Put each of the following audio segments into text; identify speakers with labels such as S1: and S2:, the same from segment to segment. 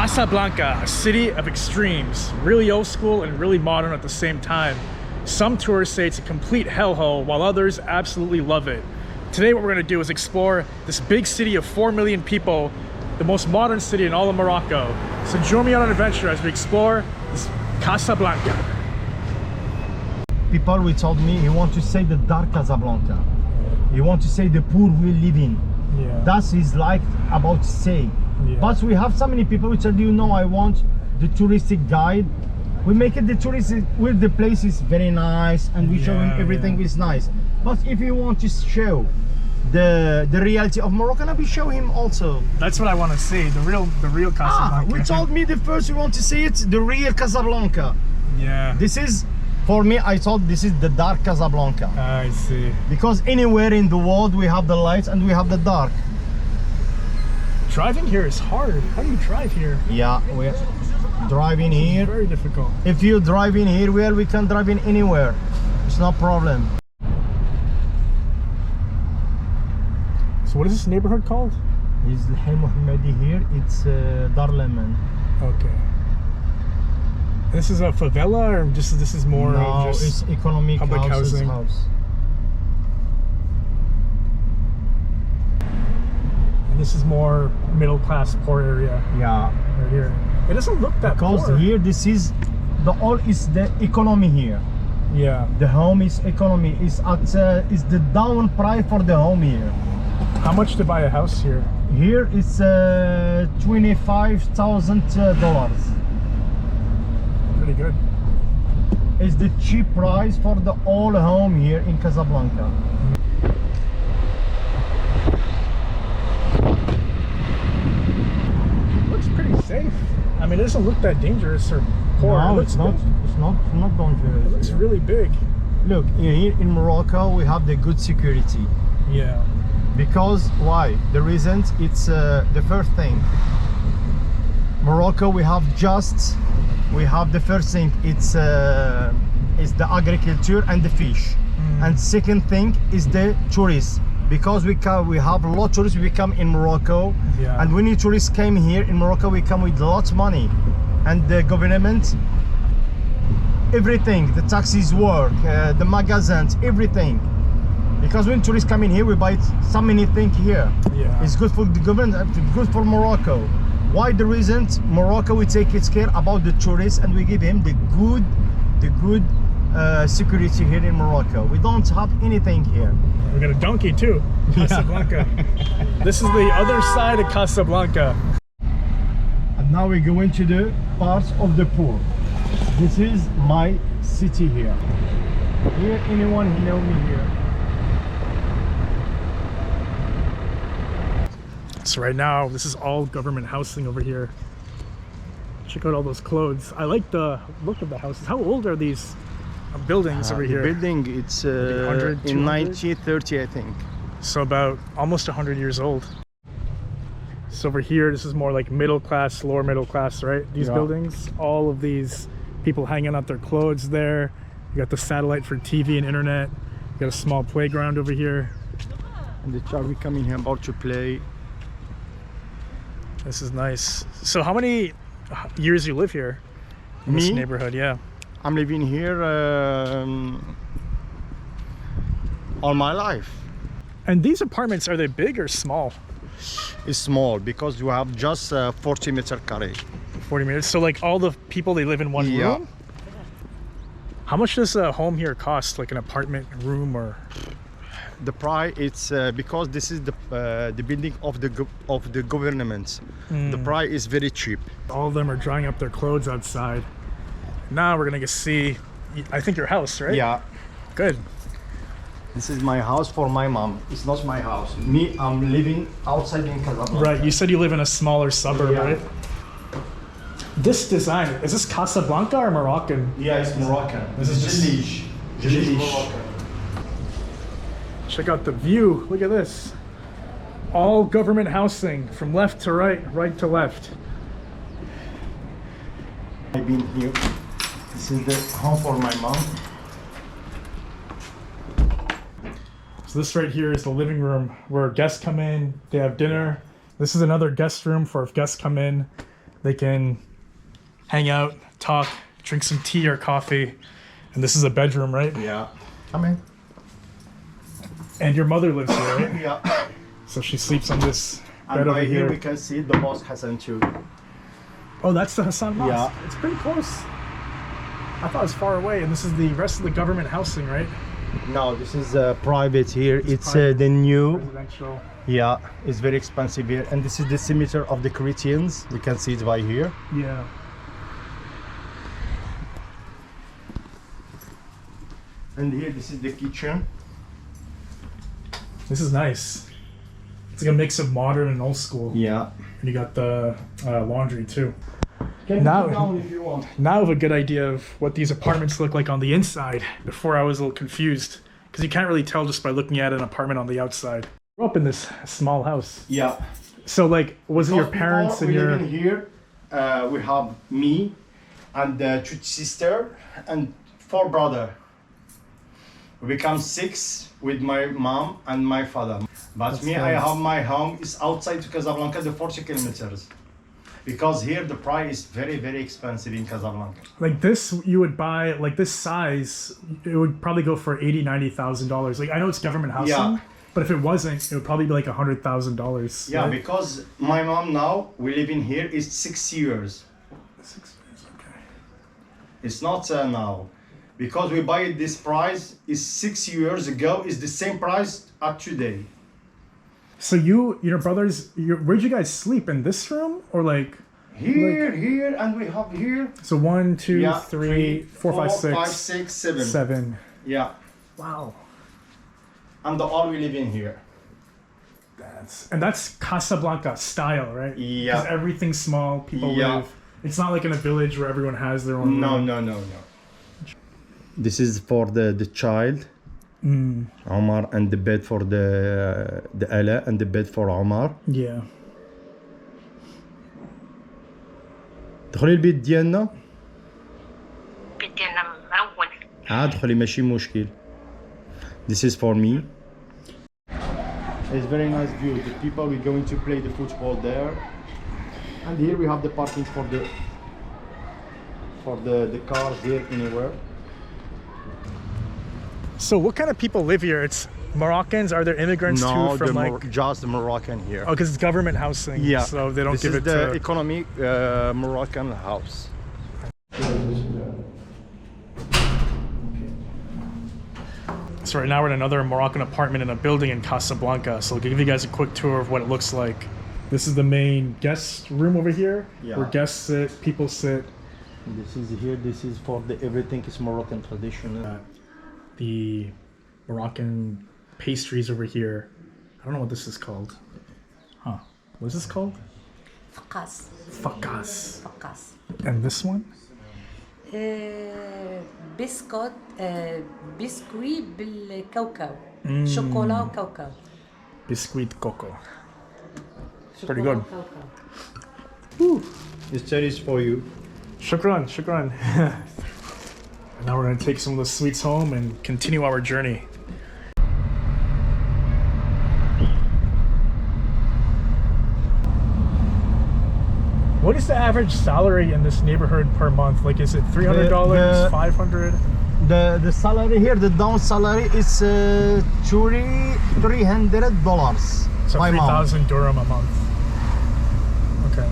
S1: Casablanca, a city of extremes, really old school and really modern at the same time. Some tourists say it's a complete hellhole, while others absolutely love it. Today what we're going to do is explore this big city of 4 million people, the most modern city in all of Morocco. So join me on an adventure as we explore this Casablanca.
S2: People will told me he want to say the dark Casablanca. He want to say the poor will live in.
S1: Yeah.
S2: That is like about to say.
S1: Yeah.
S2: But we have so many people who said, you know, I want the touristic guide. We make it the tourist where the place is very nice and we show him everything is nice. But if you want to show the reality of Morocco, we show him also.
S1: That's what I want to see, the real Casablanca.
S2: We told me the first you want to see it, the real Casablanca.
S1: Yeah.
S2: This is, for me, I thought this is the dark Casablanca.
S1: I see.
S2: Because anywhere in the world we have the lights and we have the dark.
S1: Driving here is hard. How do you drive here?
S2: Yeah, we're driving here.
S1: Very difficult.
S2: If you drive in here, well, we can drive in anywhere. It's no problem.
S1: So what is this neighborhood called?
S2: It's Hay Mohammedi here. It's Darleman.
S1: Okay. This is a favela, or just this is more
S2: no,
S1: of just
S2: it's economic
S1: public housing.
S2: House.
S1: And this is more middle class poor area.
S2: Yeah.
S1: Right here. It doesn't look that
S2: because
S1: poor.
S2: Here this is the all is the economy here.
S1: Yeah.
S2: The home is economy. Is at is the down price for the home here.
S1: How much to buy a house here?
S2: Here it's $25,000.
S1: Pretty good.
S2: It's the cheap price for the all home here in Casablanca.
S1: Looks pretty safe. I mean, it doesn't look that dangerous or poor.
S2: No,
S1: it looks
S2: it's not. It's not dangerous.
S1: It looks really big.
S2: Look, here in Morocco we have the good security.
S1: Yeah.
S2: Because why? The reasons, it's the first thing. Morocco we have the first thing, it's the agriculture and the fish. And second thing is the tourists. Because we have a lot of tourists, we come in Morocco, and when you tourists came here in Morocco, we come with lots of money, and the government, everything, the taxis work, the magazines, everything. Because when tourists come in here, we buy so many things here. Yeah. It's good for the government, good for Morocco. Why? The reasons Morocco we take its care about the tourists and we give him the good security here in Morocco. We don't have anything here.
S1: We got a donkey too. Casablanca. This is the other side of Casablanca.
S2: And now we go into the parts of the poor. This is my city here. Here, anyone who know me here.
S1: So right now, this is all government housing over here. Check out all those clothes. I like the look of the houses. How old are these buildings over here?
S2: The building, it's in 1930, I think.
S1: So about almost 100 years old. So over here, this is more like middle class, lower middle class, right? These buildings, all of these people hanging out their clothes there. You got the satellite for TV and internet. You got a small playground over here.
S2: And the child we come in here about to play.
S1: This is nice. So how many years you live here in this neighborhood? Yeah.
S2: I'm living here all my life.
S1: And these apartments, are they big or small?
S2: It's small because you have just 40 meter carré.
S1: 40 meters. So like all the people, they live in one room? How much does a home here cost? Like an apartment room or?
S2: The price, it's because this is the building of the government. The price is very cheap.
S1: All of them are drying up their clothes outside. Now we're gonna see, I think, your house, right?
S2: Yeah.
S1: Good.
S2: This is my house for my mom. It's not my house. Me, I'm living outside in Casablanca.
S1: Right. You said you live in a smaller suburb, right? This design, is this Casablanca or Moroccan?
S2: Yeah, it's Moroccan.
S1: This is just
S2: Moroccan.
S1: Check out the view. Look at this. All government housing from left to right, right to left.
S2: I've been here. This is the home for my mom.
S1: So this right here is the living room where guests come in, they have dinner. This is another guest room for if guests come in. They can hang out, talk, drink some tea or coffee. And this is a bedroom, right?
S2: Yeah. Come in.
S1: And your mother lives here, right?
S2: Yeah.
S1: So she sleeps on this bed
S2: And
S1: over
S2: right here
S1: here.
S2: we can see the mosque Hassan too.
S1: Oh, that's the Hassan Mosque.
S2: Yeah.
S1: It's pretty close. I thought it was far away. And this is the rest of the government housing, right?
S2: No, this is private here. It's
S1: private.
S2: the new.
S1: Residential.
S2: Yeah, it's very expensive here. And this is the cemetery of the Christians. We can see it by here.
S1: Yeah.
S2: And here, this is the kitchen.
S1: This is nice. It's like a mix of modern and old school.
S2: Yeah.
S1: And you got the laundry too.
S2: Can
S1: Now-
S2: you go down if you want?
S1: Now I have a good idea of what these apartments look like on the inside. Before I was a little confused because you can't really tell just by looking at an apartment on the outside. I grew up in this small house.
S2: Yeah.
S1: So like, was it your
S2: Because
S1: parents
S2: before
S1: and
S2: we
S1: your...
S2: live in here, we have me and two sister and 4 brother. We become 6 with my mom and my father. But
S1: That's
S2: me,
S1: nice.
S2: I have my home is outside to Casablanca, the 40 kilometers. Because here the price is very, very expensive in Casablanca.
S1: Like this, you would buy, like this size, it would probably go for $80,000-$90,000. Like I know it's government housing,
S2: Yeah.
S1: but if it wasn't, it would probably be like $100,000.
S2: Yeah,
S1: right?
S2: because my mom now, we live in here is 6 years.
S1: 6 years, okay.
S2: It's not now. Because we buy it this price is 6 years ago is the same price at today.
S1: So your brothers, where'd you guys sleep? In this room or like?
S2: Here, and we have here.
S1: So 1, 2,
S2: Yeah,
S1: 3, 4, 5, 6,
S2: 5, 6, 7.
S1: 7.
S2: Yeah,
S1: Wow.
S2: and all we live in here.
S1: That's Casablanca style, right?
S2: Yeah.
S1: Because everything's small, people
S2: Yeah.
S1: live. It's not like in a village where everyone has their own
S2: No,
S1: room.
S2: no. This is for the child, Omar, and the bed for the Ella, and the bed for Omar.
S1: Yeah.
S2: دخلي البيت ديالنا.
S3: البيت ديالنا مرون.
S2: ادخلي ماشي مشكل. This is for me. It's very nice view. The people we're going to play the football there. And here we have the parking for the cars here anywhere.
S1: So what kind of people live here? It's Moroccans? Are there immigrants too from like...
S2: just the Moroccan here.
S1: Oh, because it's government housing.
S2: Yeah.
S1: So they don't
S2: This
S1: give
S2: is
S1: it
S2: the
S1: to...
S2: economic Moroccan house.
S1: So right now we're in another Moroccan apartment in a building in Casablanca. So I'll give you guys a quick tour of what it looks like. This is the main guest room over here,
S2: Yeah.
S1: where guests sit, people sit.
S2: This is here. This is for the everything is Moroccan traditional.
S1: The Moroccan pastries over here. I don't know what this is called. Huh. What is this called?
S3: فقاس.
S1: Fakas.
S3: فقاس.
S1: And this one?
S3: بسكوت بسكوي بالكاوكاو. شوكولا وكاوكاو.
S1: Biscuit coco. Pretty
S3: شوكولا
S1: good.
S3: وكاوكاو.
S2: This chair is for you.
S1: Shukran, shukran. And now we're gonna take some of the sweets home and continue our journey. What is the average salary in this neighborhood per month? Like, is it $300,
S2: The-
S1: $500?
S2: The salary here, the down salary is $300.
S1: So
S2: My mom.
S1: 3,000 dirham a month. Okay.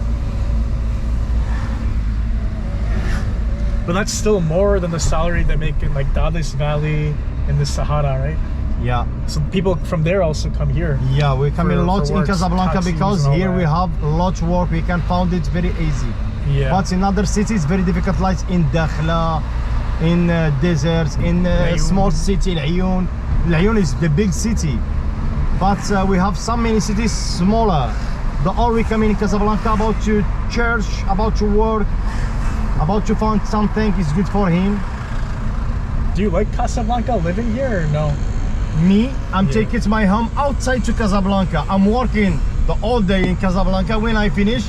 S1: But that's still more than the salary they make in like Dadis Valley in the Sahara, right?
S2: Yeah.
S1: So people from there also come here.
S2: Yeah, we come in
S1: For
S2: lots in
S1: works,
S2: Casablanca
S1: taxis
S2: because
S1: and all
S2: here we
S1: that.
S2: have lots work. We can find it very easy.
S1: Yeah.
S2: But in other cities, very difficult. Like in Dakhla, in deserts, in
S1: Al-Ayoun.
S2: small city, Al-Ayoun. Al-Ayoun is the big city. But we have so many cities smaller. The all we come in Casablanca about to church, about to work, about to find something is good for him.
S1: Do you like Casablanca living here or no?
S2: Me, I'm
S1: Yeah.
S2: taking my home outside to Casablanca. I'm working the all day in Casablanca. When I finish,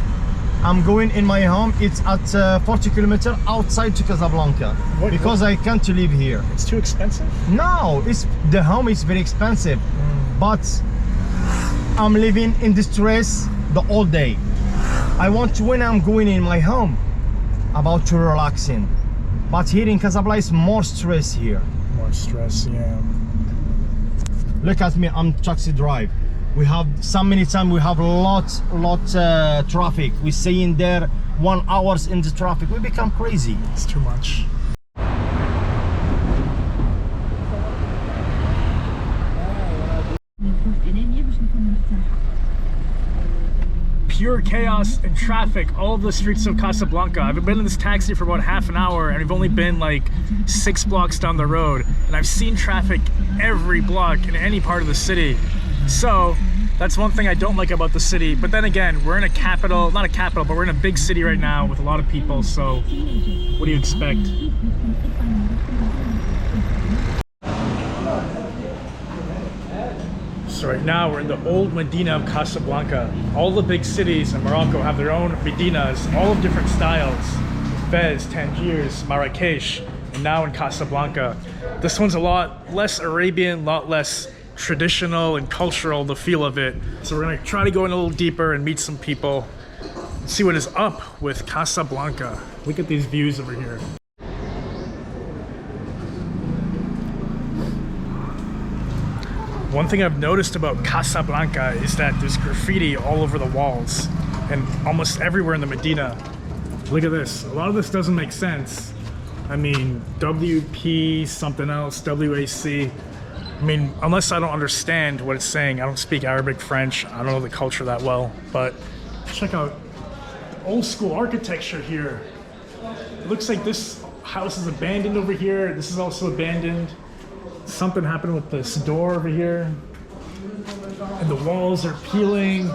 S2: I'm going in my home. It's at 40 kilometers outside to Casablanca because I can't live here.
S1: It's too expensive?
S2: No, it's the home is very expensive, but I'm living in distress the all day. I want to, when I'm going in my home, about to relaxing. But here in Casablanca, it's more stress here.
S1: More stress, yeah.
S2: Look at me, I'm taxi drive. We have so many times we have lot traffic. We stay in there 1 hour in the traffic. We become crazy.
S1: It's too much. Pure chaos and traffic all of the streets of Casablanca. I've been in this taxi for about half an hour and we've only been like 6 blocks down the road, and I've seen traffic every block in any part of the city. So that's one thing I don't like about the city. But then again, we're in a capital, not a capital, but we're in a big city right now with a lot of people, so what do you expect? So right now we're in the old Medina of Casablanca. All the big cities in Morocco have their own Medinas, all of different styles. Fez, Tangiers, Marrakesh, and now in Casablanca. This one's a lot less Arabian, a lot less traditional and cultural, the feel of it. So we're gonna try to go in a little deeper and meet some people, and see what is up with Casablanca. Look at these views over here. One thing I've noticed about Casablanca is that there's graffiti all over the walls and almost everywhere in the Medina. Look at this. A lot of this doesn't make sense. I mean, WP something else, WAC. I mean, unless I don't understand what it's saying. I don't speak Arabic, French. I don't know the culture that well. But check out the old school architecture here. It looks like this house is abandoned over here. This is also abandoned. Something happened with this door over here, and the walls are peeling.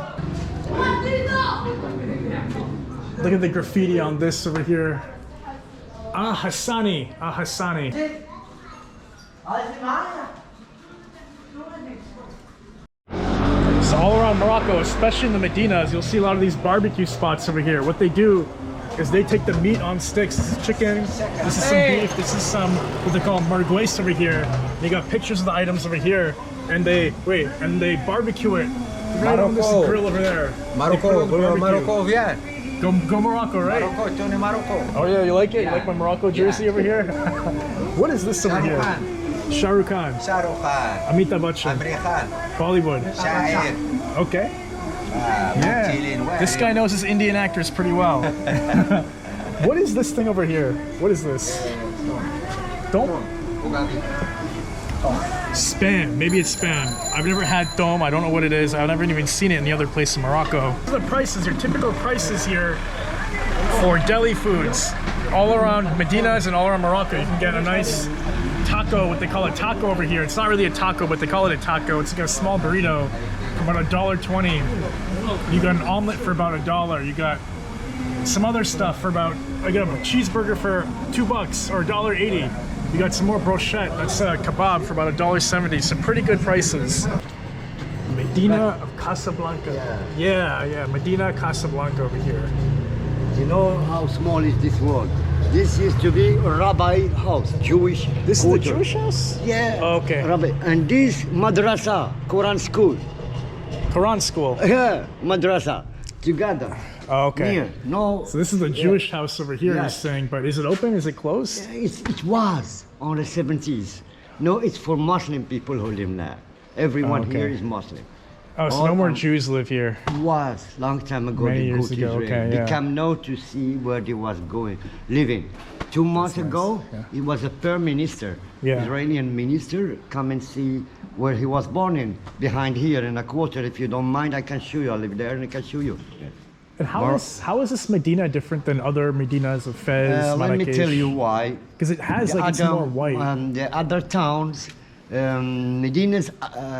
S1: Look at the graffiti on this over here. Ah Hassani, ah Hassani. So all around Morocco, especially in the Medinas, you'll see a lot of these barbecue spots over here. What they do is they take the meat on sticks. This is chicken, this is some beef, this is some what they call merguez over here. They got pictures of the items over here, and they barbecue it right on this grill over there.
S4: Morocco, Morocco, yeah.
S1: Go Morocco, right?
S4: Morocco, Tony Morocco.
S1: Oh yeah, you like it?
S4: Yeah.
S1: You like my Morocco jersey over here? What is this over here? Shah Rukh Khan.
S4: Shah Rukh Khan.
S1: Amitabh Bachchan.
S4: Amir Khan.
S1: Bollywood.
S4: Sha'ir.
S1: Okay. Yeah. This guy knows his Indian actors pretty well. What is this thing over here? What is this? Don't. Spam. Maybe it's spam. I've never had dome. I don't know what it is. I've never even seen it in the other place in Morocco. These are the prices, your typical prices here for deli foods. All around Medinas and all around Morocco, you can get a nice taco, what they call a taco over here. It's not really a taco, but they call it a taco. It's like a small burrito for about $1.20. You got an omelet for about $1. You got some other stuff for about, I got a cheeseburger for $2 or $1.80. You got some more brochette, that's a kebab for about $1.70. Some pretty good prices. Medina of Casablanca. Yeah, Medina Casablanca over here.
S5: You know how small is this world? This used to be a rabbi house, Jewish.
S1: This
S5: quarter.
S1: is the Jewish house?
S5: Yeah.
S1: Okay.
S5: Rabbi. And this madrasa, Quran school.
S1: Quran school.
S5: Yeah, madrasa. Together.
S1: Oh, okay.
S5: Near. No.
S1: So this is the Jewish house over here, he's saying, but is it open? Is it closed?
S5: It was on the 70s. No, it's for Muslim people who live there. Everyone here is Muslim.
S1: Oh, so no more Jews live here.
S5: Was long time ago.
S1: Many
S5: they
S1: years
S5: go to
S1: ago,
S5: Israel.
S1: okay, yeah.
S5: They come now to see where they was going, living. 2 months ago, he was a prime minister, Israeli minister. Come and see where he was born in, behind here in a quarter. If you don't mind, I can show you. I live there and I can show you.
S1: And how is this Medina different than other Medinas of Fez,
S5: let me
S1: Marrakesh?
S5: tell you why.
S1: Because it has like it's more white.
S5: The other towns, Medinas,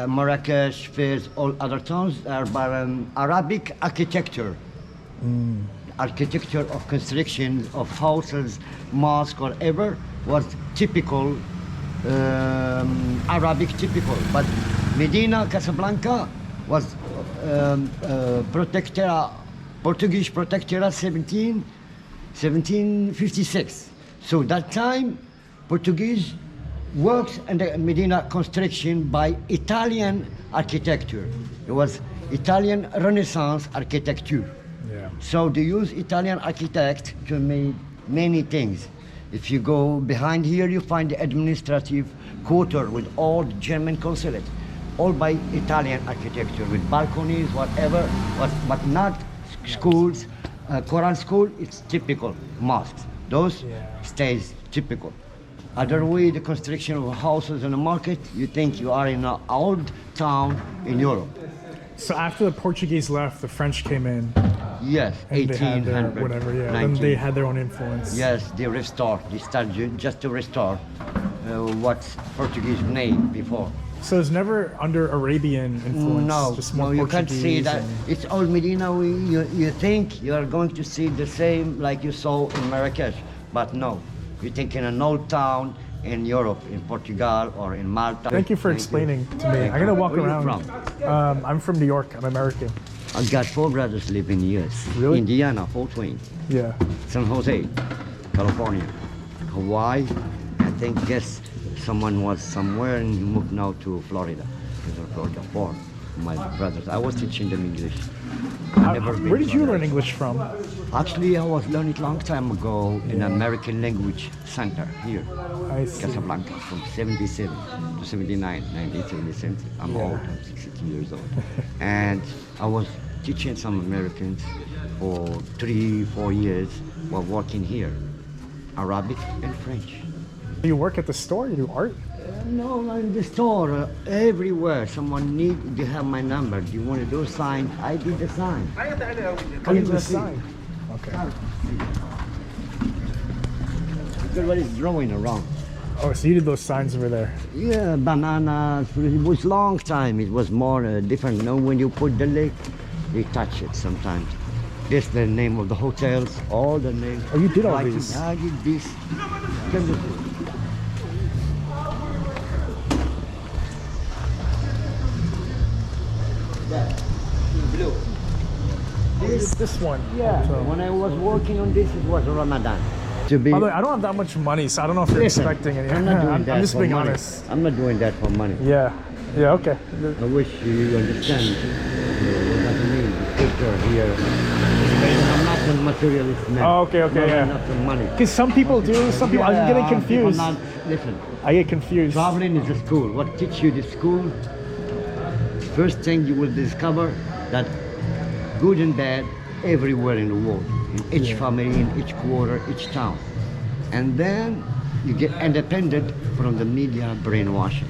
S5: Marrakesh, Fez, all other towns are by Arabic architecture. Architecture of construction of houses, mosques, whatever was typical, Arabic typical. But Medina, Casablanca was Portuguese protectorate 1756. So that time, Portuguese works and the Medina construction by Italian architecture. It was Italian Renaissance architecture.
S1: Yeah.
S5: So they use Italian architect to make many things. If you go behind here, you find the administrative quarter with all the German consulate, all by Italian architecture with balconies, whatever, but not schools. Quran school, it's typical mosques. Those stays typical. Other way, the construction of houses in the market, you think you are in an old town in Europe.
S1: So after the Portuguese left, the French came in.
S5: Yes,
S1: And they had their
S5: 1800.
S1: whatever, yeah.
S5: 19.
S1: And they had their own influence.
S5: Yes, they restore. They start just to restore what Portuguese made before.
S1: So it's never under Arabian influence.
S5: No,
S1: just more
S5: you can't see
S1: Portuguese
S5: that.
S1: and-
S5: It's old Medina. You think you are going to see the same like you saw in Marrakesh, but no. You think in an old town in Europe, in Portugal or in Malta.
S1: Thank you for explaining to me. I'm gonna walk
S5: Where are you
S1: around.
S5: from?
S1: I'm from New York. I'm American.
S5: I've got 4 brothers live in US.
S1: Really?
S5: Indiana, Fort Wayne,
S1: Yeah.
S5: San Jose, California, Hawaii. I think guess someone was somewhere and he moved now to Florida. Because of Florida, 4 my brothers. I was teaching them English. Never been
S1: Where did you
S5: to
S1: learn English from?
S5: Actually, I was learning long time ago in American Language Center here,
S1: I see.
S5: Casablanca, from 77 to 79, 1977. I'm old, I'm 62 years old. And I was teaching some Americans for 3-4 years while working here, Arabic and French.
S1: Do you work at the store? You do art?
S5: No, in the store, everywhere. Someone need, they have my number. Do you want to do a sign? I did the sign.
S1: Oh, you do the sign. Okay.
S5: Everybody's drawing around.
S1: Oh, so you did those signs over there.
S5: Yeah, bananas. It was long time. It was more different. You know, when you put the lake, they touch it sometimes. This the name of the hotels, all the names.
S1: Oh, you did all
S5: Like,
S1: these?
S5: I did this. Can you see? That, in blue.
S1: This one.
S5: Yeah,
S1: So,
S5: when I was working on this, it was Ramadan. To be,
S1: by the way, I don't have that much money, so I don't know if you're
S5: Listen,
S1: expecting any.
S5: I'm not doing that
S1: I'm just
S5: for
S1: being
S5: money.
S1: honest.
S5: I'm not doing that for money.
S1: Yeah. Yeah. Okay.
S5: I wish you understand what that means. The picture here. I'm not a materialist man.
S1: Oh, okay, okay,
S5: No,
S1: yeah.
S5: Not for money.
S1: Because some people do. Some people. I'm getting
S5: people
S1: confused.
S5: listen,
S1: I get confused.
S5: traveling is a school. What teach you the school? First thing you will discover that good and bad everywhere in the world, in each family, in each quarter, each town. And then you get independent from the media brainwashing.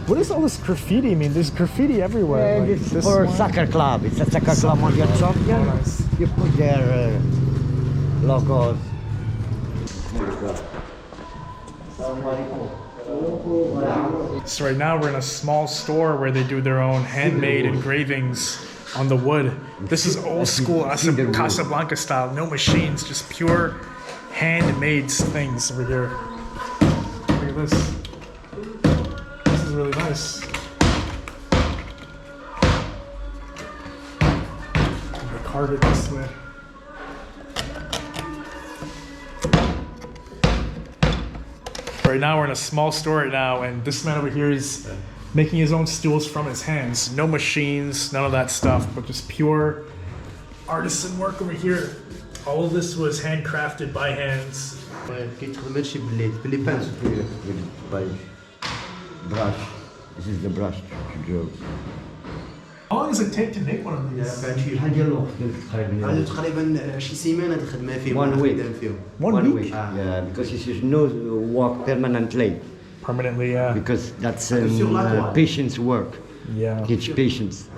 S1: What does all this graffiti mean? There's graffiti everywhere.
S5: And
S1: like
S5: it's
S1: this
S5: for
S1: one.
S5: soccer club. It's a soccer club on your champion.
S1: Oh, nice.
S5: You put their logos.
S1: So right now we're in a small store where they do their own handmade engravings on the wood. This is old school Casablanca style. No machines, just pure handmade things over here. Look at this. This is really nice. They carve it this way. Right now we're in a small store right now, and this man over here is making his own stools from his hands. No machines, none of that stuff, but just pure artisan work over here. All of this was handcrafted by hands.
S5: With brush. This is the brush to draw.
S1: How long does it take to make one of these?
S6: تقريبا شي سيمانه اللي خدمه فيه
S5: 1 week.
S6: خدام فيهم.
S1: One week?
S5: Yeah, because you should know work permanently.
S1: Permanently, yeah.
S5: Because that's
S6: sur la toile.
S5: patience work.
S1: Yeah.
S5: Teach patience.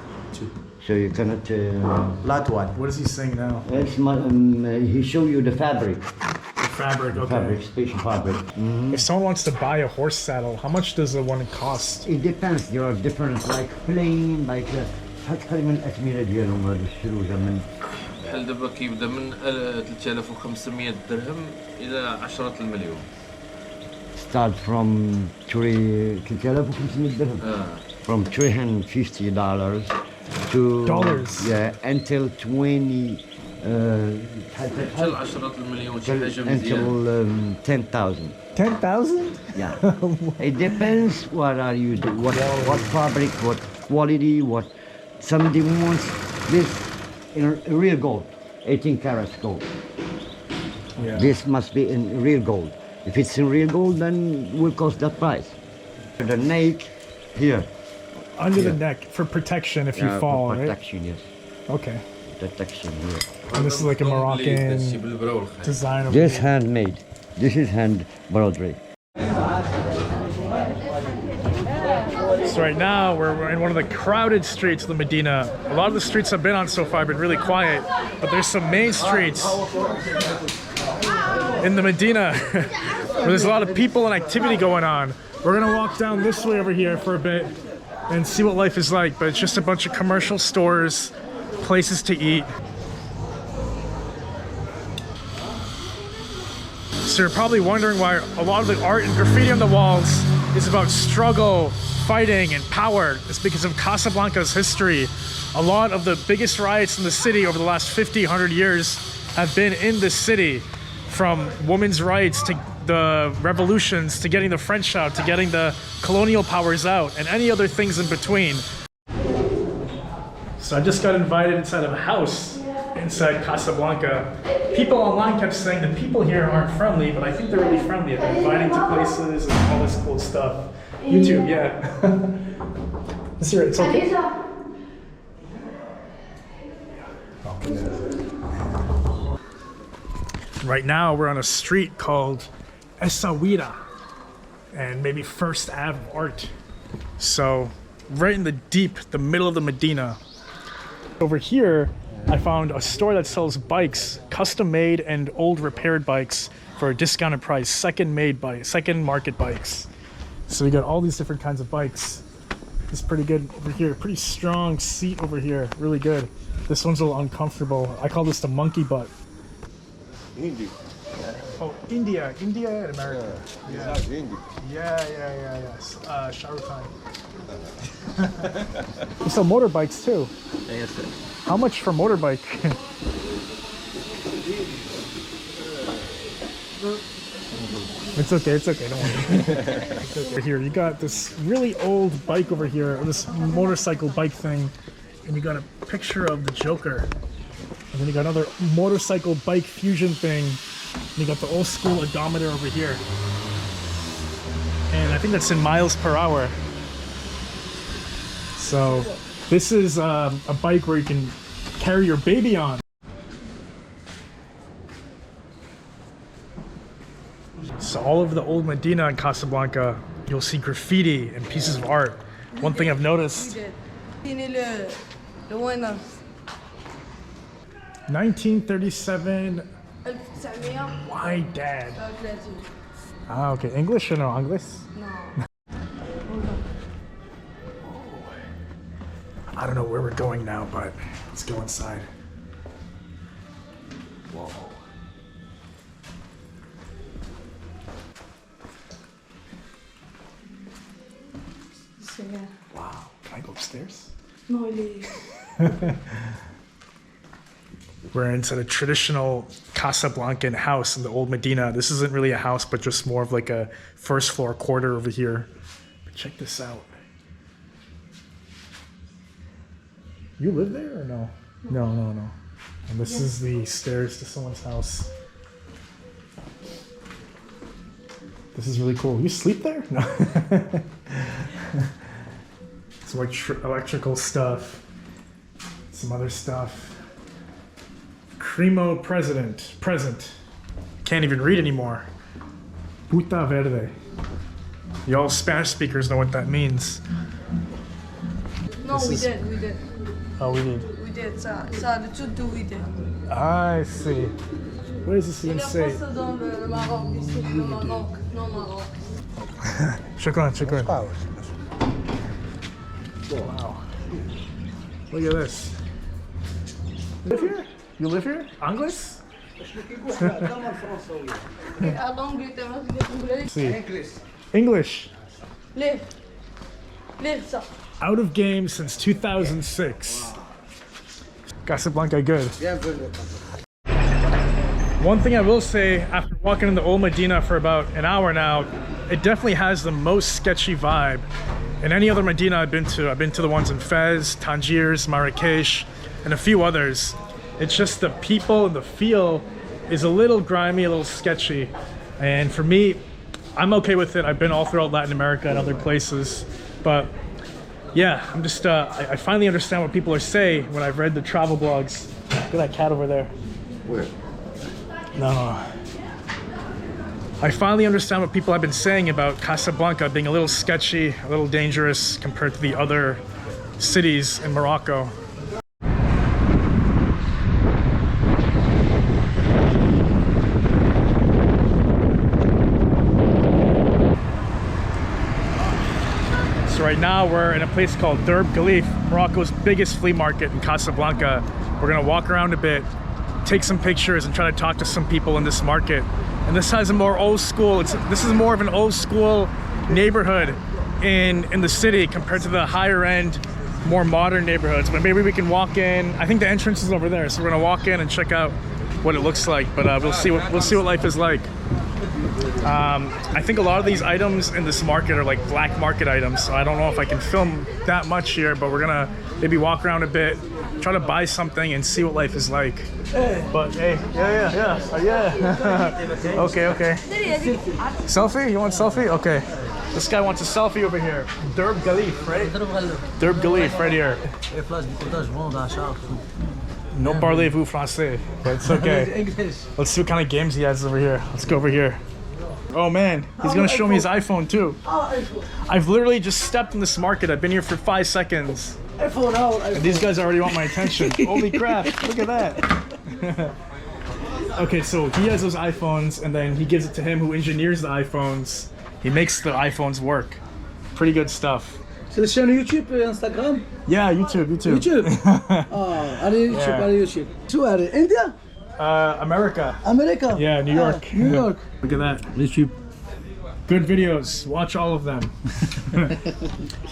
S5: So you cannot.
S6: لا توال.
S1: What is he saying now?
S5: He show you the fabric.
S1: Fabric, okay.
S5: Fabric, special fabric.
S1: If someone wants to buy a horse saddle, how much does the one cost?
S5: It depends. There are different, like plain, like. هتخلي من الأثمنة ديالهم هذا الشروج من.
S7: الحل دابا كيبدا من 3500 درهم إلى 10 المليون.
S5: Start from 3500 dirham. From $350 to
S1: Dollars.
S5: Yeah, until 20.
S7: حتى 10 المليون شي حاجة مزيانة.
S5: Until 10,000.
S1: 10,000?
S5: Yeah. It depends what are you do, what fabric, what quality, what somebody wants This in real gold, 18 carats gold.
S1: Yeah.
S5: This must be in real gold. If it's in real gold, then it will cost that price. The neck here.
S1: Under the neck for protection if you
S5: for
S1: fall,
S5: protection, yes.
S1: right? Okay.
S5: Protection here.
S1: And this is like a Moroccan design over
S5: This
S1: here.
S5: handmade. This is hand embroidery.
S1: So right now we're in one of the crowded streets of the Medina. A lot of the streets I've been on so far have been really quiet, but there's some main streets in the Medina where there's a lot of people and activity going on. We're gonna walk down this way over here for a bit and see what life is like, but it's just a bunch of commercial stores, places to eat. So you're probably wondering why a lot of the art and graffiti on the walls is about struggle, fighting, and power. It's because of Casablanca's history. A lot of the biggest riots in the city over the last 50, 100 years have been in this city, from women's rights to the revolutions, to getting the French out, to getting the colonial powers out, and any other things in between. So I just got invited inside of a house inside Casablanca. People online kept saying the people here aren't friendly, but I think they're really friendly. They're inviting to places and all this cool stuff. YouTube, yeah. It's okay. Right now we're on a street called Essaouira, and maybe First Ave of Art. So right in the middle of the Medina. Over here, I found a store that sells bikes, custom made and old repaired bikes for a discounted price, second market bikes. So we got all these different kinds of bikes. It's pretty good over here. Pretty strong seat over here, really good. This one's a little uncomfortable. I call this the monkey butt.
S8: India.
S1: Oh, India and America.
S8: Yeah.
S1: Yeah. Shah Rukh Khan. You sell motorbikes too.
S4: Yes, sir.
S1: How much for motorbike? It's okay, don't worry. It's okay. Here, you got this really old bike over here, this motorcycle bike thing, and you got a picture of the Joker. And then you got another motorcycle bike fusion thing, and you got the old school odometer over here. And I think that's in miles per hour. So this is a bike where you can carry your baby on. So all over the old Medina and Casablanca, you'll see graffiti and pieces of art. One thing I've noticed. 1937. Why, Dad? Ah, okay. English or no English?
S3: No.
S1: I don't know where we're going now, but let's go inside. Whoa. Wow. Can I go upstairs?
S3: No, really.
S1: We're inside a traditional Casablancan house in the old Medina. This isn't really a house, but just more of like a first floor quarter over here. But check this out. You live there or no? No. And this is the stairs to someone's house. This is really cool. You sleep there? No. It's like electrical stuff. Some other stuff. Cremo present. Can't even read anymore. Puta verde. Y'all Spanish speakers know what that means.
S9: No, we did.
S1: Oh, we did.
S9: We did. Ça the two we did.
S1: I see. What does this even say?
S9: Dans le Maroc, ici, le Maroc, non Maroc.
S1: Shukran. Wow. Look at this. You live here? You live here? Anglais? See. English.
S9: Live ça.
S1: Out of game since 2006. Casablanca good. One thing I will say, after walking in the old Medina for about an hour now, it definitely has the most sketchy vibe. In any other Medina I've been to the ones in Fez, Tangiers, Marrakesh, and a few others. It's just the people and the feel is a little grimy, a little sketchy. And for me, I'm okay with it. I've been all throughout Latin America and other places. But yeah, I'm just, I finally understand what people are saying when I've read the travel blogs. Look at that cat over there.
S5: Where?
S1: No. I finally understand what people have been saying about Casablanca being a little sketchy, a little dangerous compared to the other cities in Morocco. So right now we're in a place called Derb Galif, Morocco's biggest flea market in Casablanca. We're gonna walk around a bit, take some pictures, and try to talk to some people in this market. And this has a more old school, this is more of an old school neighborhood in the city compared to the higher end, more modern neighborhoods. But maybe we can walk in. I think the entrance is over there, so we're gonna walk in and check out what it looks like. But we'll see what life is like. I think a lot of these items in this market are like black market items, so I don't know if I can film that much here, but we're gonna maybe walk around a bit, try to buy something and see what life is like. But hey, yeah. Okay. Selfie? You want selfie? Okay. This guy wants a selfie over here. Derb Galif, right? Derb Galif, right here. No parlez-vous français, but it's okay. Let's see what kind of games he has over here. Let's go over here. Oh man, he's gonna show me his iPhone too. I've literally just stepped in this market. I've been here for 5 seconds. And these guys already want my attention. Holy crap, look at that. Okay, so he has those iPhones and then he gives it to him who engineers the iPhones. He makes the iPhones work. Pretty good stuff.
S10: C'est la chaîne YouTube, Instagram?
S1: Yeah, YouTube.
S10: Allez YouTube. شو هذا؟ India?
S1: America.
S10: America?
S1: Yeah, New York.
S10: New York.
S1: Look at that. YouTube. Good videos. Watch all of them.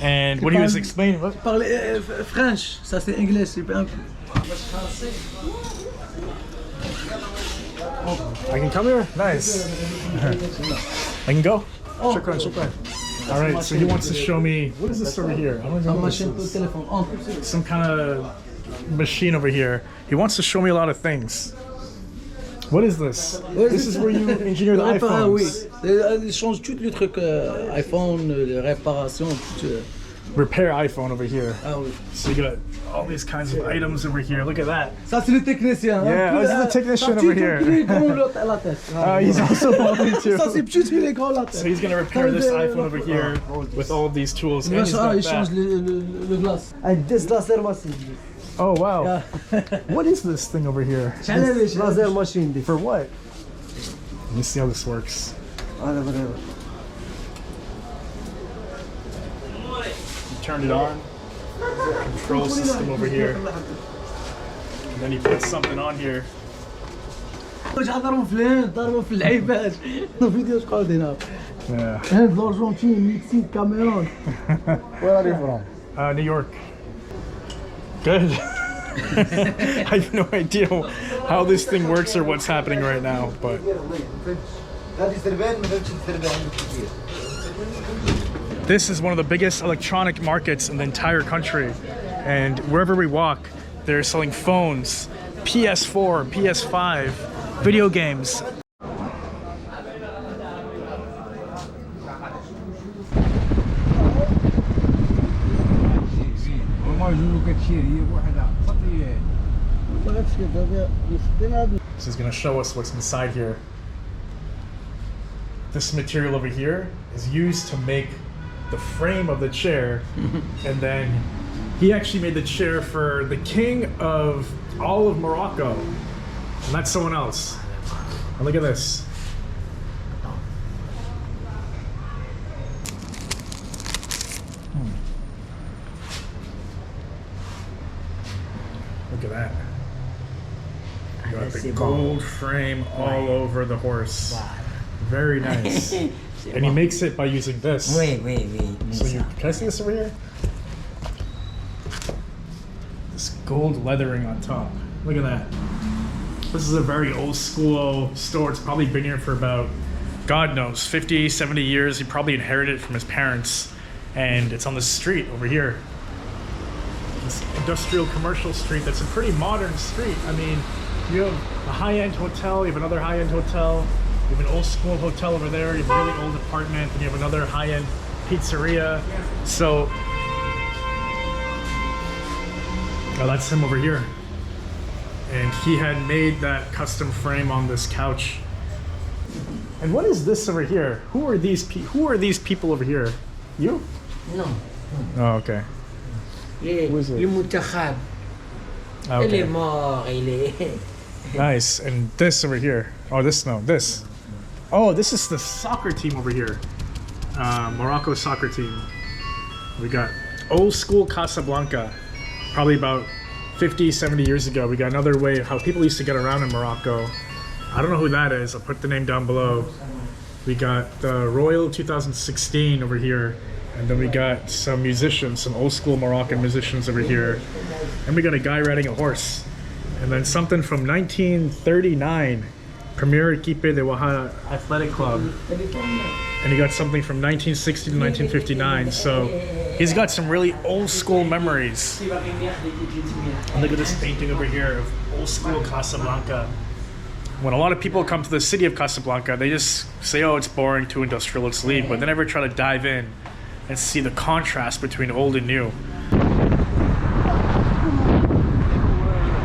S1: And what he was explaining. What?
S10: Parlez French. Ça c'est anglais.
S1: I can come here? Nice. I can go? Shukran. All right, so he wants to show me, what is this over here? I don't know what this is. Some kind of machine over here. He wants to show me a lot of things. What is this? This is where you engineer the iPhones.
S10: Ils changent tous les trucs iPhone, les réparations.
S1: Repair iPhone over here.
S10: Ah oui.
S1: So you got all these kinds of items over here. Look at that.
S10: Ça c'est le technicien.
S1: Yeah, this is the technician over here. He's also welding too.
S10: Ça c'est petit, il est grand la tête.
S1: So he's gonna repair this iPhone over here with all of these tools.
S10: Il change le glace. Un laser machine.
S1: Oh wow. Yeah. What is this thing over here?
S10: Laser machine.
S1: For what? Let me see how this works. Turned it on. Control system over here. And then he puts something on here.
S10: ضربوا في العباد. فيديو شقال هنا.
S1: Yeah.
S10: هاد الارجنتين مكسيك كاميرون. Where are you from?
S1: New York. Good. I have no idea how this thing works or what's happening right now, but this is one of the biggest electronic markets in the entire country, and wherever we walk, they're selling phones, PS4, PS5, video games. This is going to show us what's inside here. This material over here is used to make the frame of the chair, and then he actually made the chair for the king of all of Morocco, and that's someone else. And look at this. Look at that. You got the gold frame all over the horse. Very nice. And he makes it by using this. So can I see this over here? This gold leathering on top. Look at that. This is a very old school store. It's probably been here for about, God knows, 50, 70 years. He probably inherited it from his parents. And it's on the street over here. this industrial commercial street that's a pretty modern street. I mean, you have a high-end hotel, you have another high-end hotel, you have an old school hotel over there, you have a really old apartment, and you have another high-end pizzeria. So, oh, that's him over here. And he had made that custom frame on this couch. And what is this over here? Who are these people over here? You?
S11: No.
S1: Oh, okay. Who is it? Okay. Nice. And this over here. Oh, this. Oh, this is the soccer team over here. Morocco soccer team. We got old school Casablanca. Probably about 50, 70 years ago. We got another way how people used to get around in Morocco. I don't know who that is. I'll put the name down below. We got the Royal 2016 over here. And then we got some musicians, some old school Moroccan musicians over here. And we got a guy riding a horse. And then something from 1939, Premier Equipe de Ouaha Athletic Club. And you got something from 1960 to 1959. So he's got some really old school memories. And look at this painting over here of old school Casablanca. When a lot of people come to the city of Casablanca, they just say, oh, it's boring, too industrial, let's leave. But they never try to dive in and see the contrast between old and new.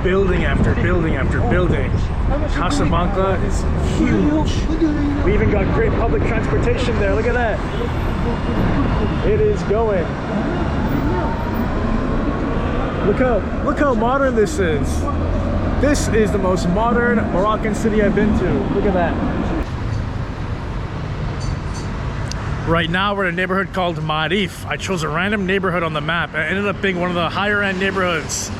S1: Building after building after building. Casablanca is huge. We even got great public transportation there. Look at that. It is going. Look how modern this is. This is the most modern Moroccan city I've been to. Look at that. Right now we're in a neighborhood called Marif. I chose a random neighborhood on the map and it ended up being one of the higher end neighborhoods.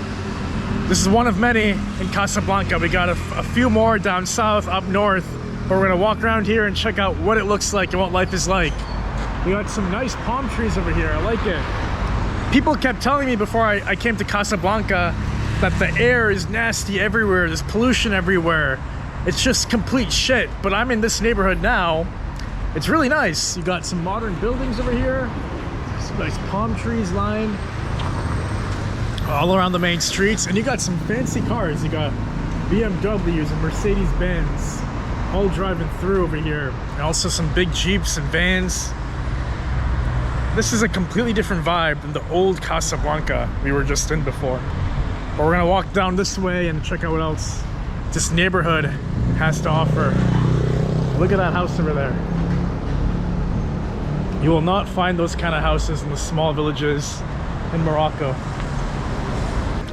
S1: This is one of many in Casablanca. We got a few more down south, up north, but we're gonna walk around here and check out what it looks like and what life is like. We got some nice palm trees over here, I like it. People kept telling me before I came to Casablanca that the air is nasty everywhere, there's pollution everywhere. It's just complete shit, but I'm in this neighborhood now. It's really nice. You got some modern buildings over here, some nice palm trees lined all around the main streets, and you got some fancy cars. You got BMWs and Mercedes-Benz all driving through over here, and also some big Jeeps and vans. This is a completely different vibe than the old Casablanca we were just in before. But we're gonna walk down this way and check out what else this neighborhood has to offer. Look at that house over there. You will not find those kind of houses in the small villages in Morocco.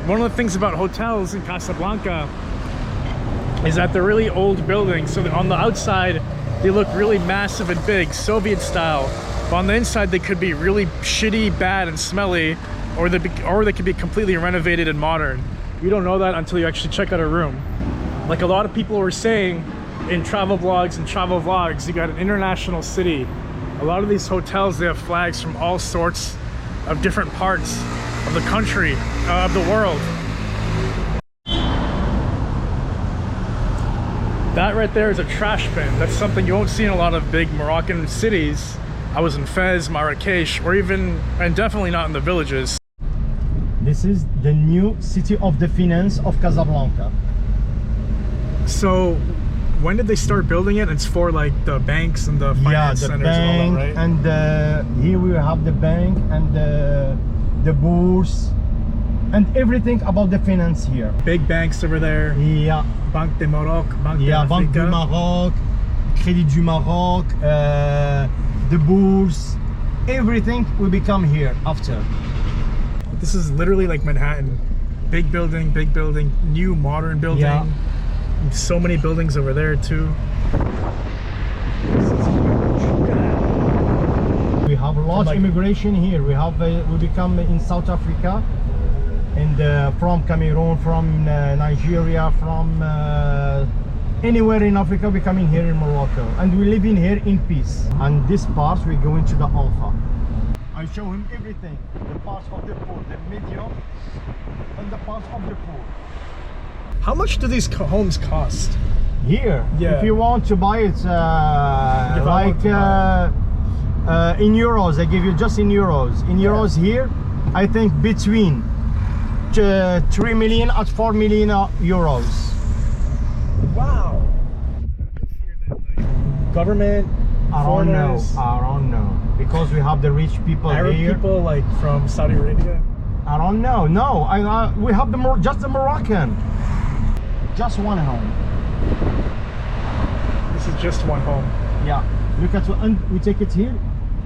S1: One of the things about hotels in Casablanca is that they're really old buildings. So on the outside, they look really massive and big, Soviet style. But on the inside, they could be really shitty, bad, and smelly, or they could be completely renovated and modern. You don't know that until you actually check out a room. Like a lot of people were saying in travel blogs and travel vlogs, you got an international city. A lot of these hotels, they have flags from all sorts of different parts of the country, of the world. That right there is a trash bin. That's something you won't see in a lot of big Moroccan cities. I was in Fez, Marrakesh, and definitely not in the villages.
S2: This is the new city of the finance of Casablanca.
S1: So, when did they start building it? It's for like the banks and the finance centers and all that, right?
S2: And here we have the bank and the bourse and everything about the finance here.
S1: Big banks over there.
S2: Yeah.
S1: Banque de Maroc, Banque de
S2: Banque du Maroc, Crédit du Maroc, the bourse, everything will become here after.
S1: This is literally like Manhattan. Big building, new modern building. Yeah. So many buildings over there too.
S2: We have large immigration here. We become in South Africa, and from Cameroon, from Nigeria, from anywhere in Africa, we coming here in Morocco, and we live in here in peace. And this part we go into the Alpha. I show him everything: the parts of the poor, the medium, and the parts of the poor.
S1: How much do these homes cost?
S2: Here,
S1: yeah.
S2: If you want to buy it, in euros, I give you just in euros. In euros here, I think between 3 million at 4 million euros.
S1: Wow. Government,
S2: I don't know.
S1: foreigners,
S2: I don't know. Because we have the rich people
S1: Arab
S2: here.
S1: people like from Saudi Arabia.
S2: I don't know. No, we have just the Moroccan. Just one home.
S1: This is just one home.
S2: Yeah. Look at what, and we take it here.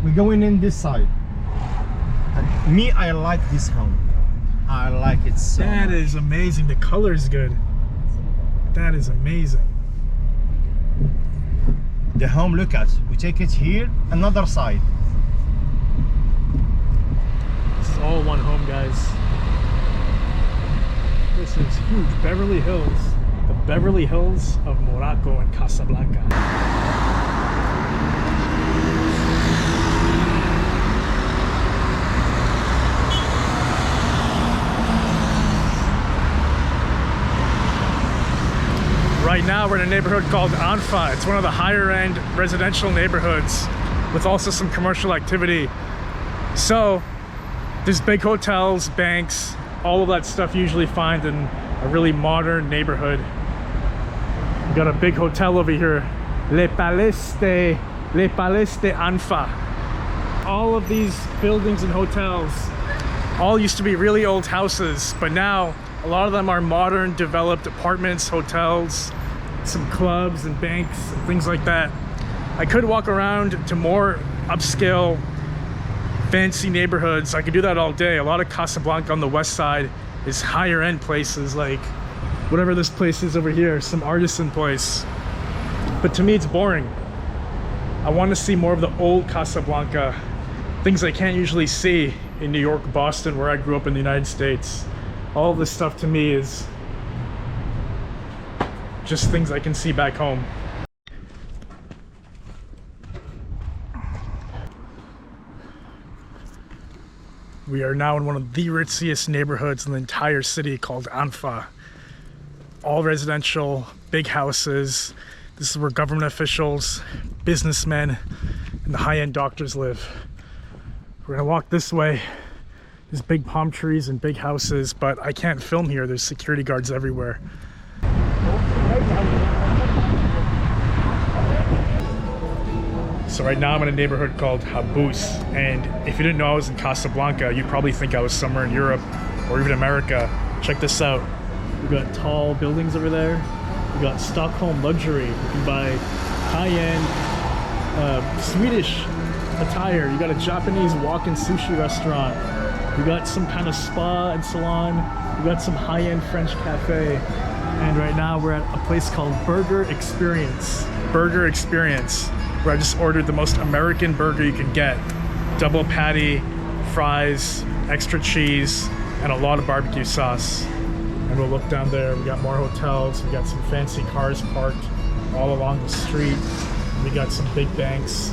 S2: We're going in this side. And me, I like this home. I like it so
S1: That
S2: much.
S1: is amazing. The color is good. That is amazing.
S2: The home, look at. We take it here, another side.
S1: This is all one home, guys. This is huge. Beverly Hills. The Beverly Hills of Morocco and Casablanca. Right now we're in a neighborhood called Anfa. It's one of the higher end residential neighborhoods with also some commercial activity. So there's big hotels, banks, all of that stuff you usually find in a really modern neighborhood. We got a big hotel over here, Le Palais de Anfa. All of these buildings and hotels all used to be really old houses, but now a lot of them are modern, developed apartments, hotels, some clubs and banks and things like that. I could walk around to more upscale, fancy neighborhoods. I could do that all day. A lot of Casablanca on the west side is higher end places, like whatever this place is over here, some artisan place. But to me, it's boring. I want to see more of the old Casablanca, things I can't usually see in New York, Boston, where I grew up in the United States. All this stuff to me is just things I can see back home. We are now in one of the ritziest neighborhoods in the entire city called Anfa. All residential, big houses. This is where government officials, businessmen, and the high-end doctors live. We're gonna walk this way. There's big palm trees and big houses, but I can't film here. There's security guards everywhere. So right now I'm in a neighborhood called Habous, and if you didn't know I was in Casablanca, you'd probably think I was somewhere in Europe or even America. Check this out. We've got tall buildings over there. We've got Stockholm luxury. You can buy high-end Swedish attire. You got a Japanese walk-in sushi restaurant. We got some kind of spa and salon. We got some high-end French cafe. And right now we're at a place called Burger Experience. Burger Experience, where I just ordered the most American burger you can get. Double patty, fries, extra cheese, and a lot of barbecue sauce. And we'll look down there. We got more hotels. We got some fancy cars parked all along the street. We got some big banks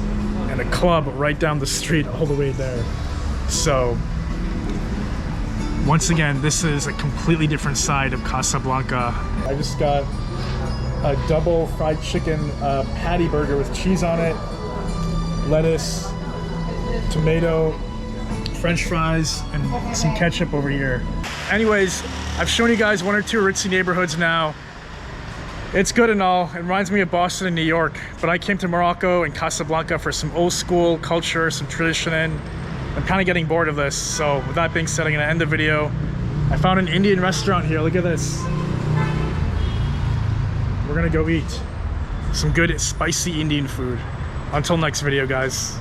S1: and a club right down the street all the way there. So once again, this is a completely different side of Casablanca. I just got a double fried chicken patty burger with cheese on it, lettuce, tomato, French fries, and some ketchup over here. Anyways, I've shown you guys one or two ritzy neighborhoods now. It's good and all. It reminds me of Boston and New York, but I came to Morocco and Casablanca for some old school culture, some tradition, and I'm kind of getting bored of this. So with that being said, I'm gonna end the video. I found an Indian restaurant here. Look at this. We're gonna go eat some good spicy Indian food. Until next video, guys.